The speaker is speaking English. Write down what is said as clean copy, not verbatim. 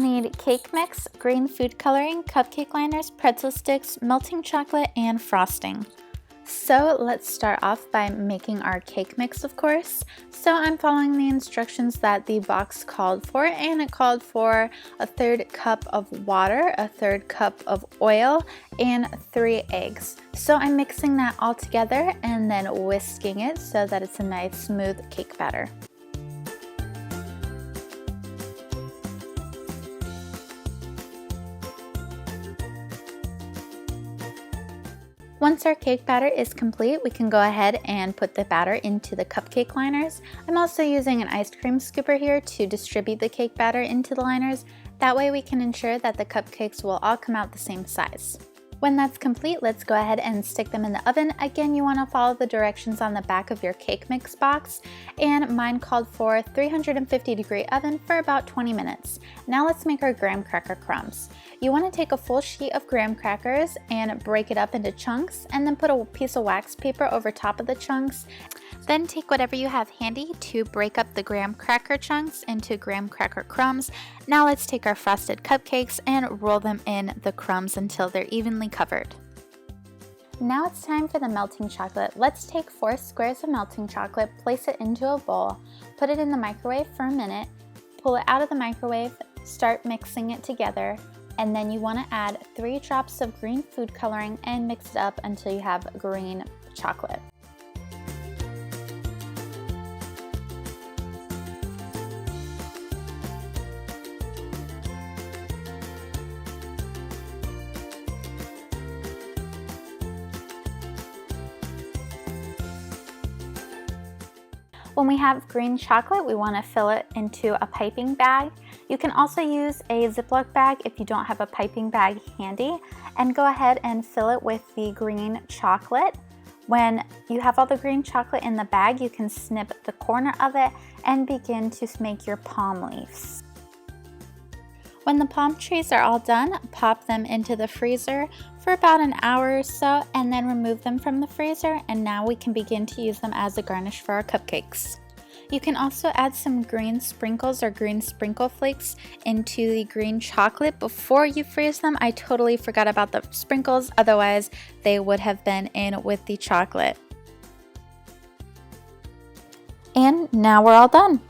need cake mix, green food coloring, cupcake liners, pretzel sticks, melting chocolate, and frosting. So let's start off by making our cake mix, of course. So I'm following the instructions that the box called for, and it called for a 1/3 cup of water, a 1/3 cup of oil, and 3 eggs. So I'm mixing that all together and then whisking it so that it's a nice smooth cake batter. Once our cake batter is complete, we can go ahead and put the batter into the cupcake liners. I'm also using an ice cream scooper here to distribute the cake batter into the liners. That way we can ensure that the cupcakes will all come out the same size. When that's complete, let's go ahead and stick them in the oven. Again, you want to follow the directions on the back of your cake mix box, and mine called for 350-degree oven for about 20 minutes. Now let's make our graham cracker crumbs. You want to take a full sheet of graham crackers and break it up into chunks, and then put a piece of wax paper over top of the chunks. Then take whatever you have handy to break up the graham cracker chunks into graham cracker crumbs. Now let's take our frosted cupcakes and roll them in the crumbs until they're evenly covered. Now it's time for the melting chocolate. Let's take 4 squares of melting chocolate, place it into a bowl, put it in the microwave for a minute, pull it out of the microwave, start mixing it together, and then you want to add 3 drops of green food coloring and mix it up until you have green chocolate. When we have green chocolate, we want to fill it into a piping bag. You can also use a Ziploc bag if you don't have a piping bag handy, and go ahead and fill it with the green chocolate. When you have all the green chocolate in the bag, you can snip the corner of it and begin to make your palm leaves. When the palm trees are all done, pop them into the freezer for about an hour or so, and then remove them from the freezer, and now we can begin to use them as a garnish for our cupcakes. You can also add some green sprinkles or green sprinkle flakes into the green chocolate before you freeze them. I totally forgot about the sprinkles, otherwise they would have been in with the chocolate. And now we're all done.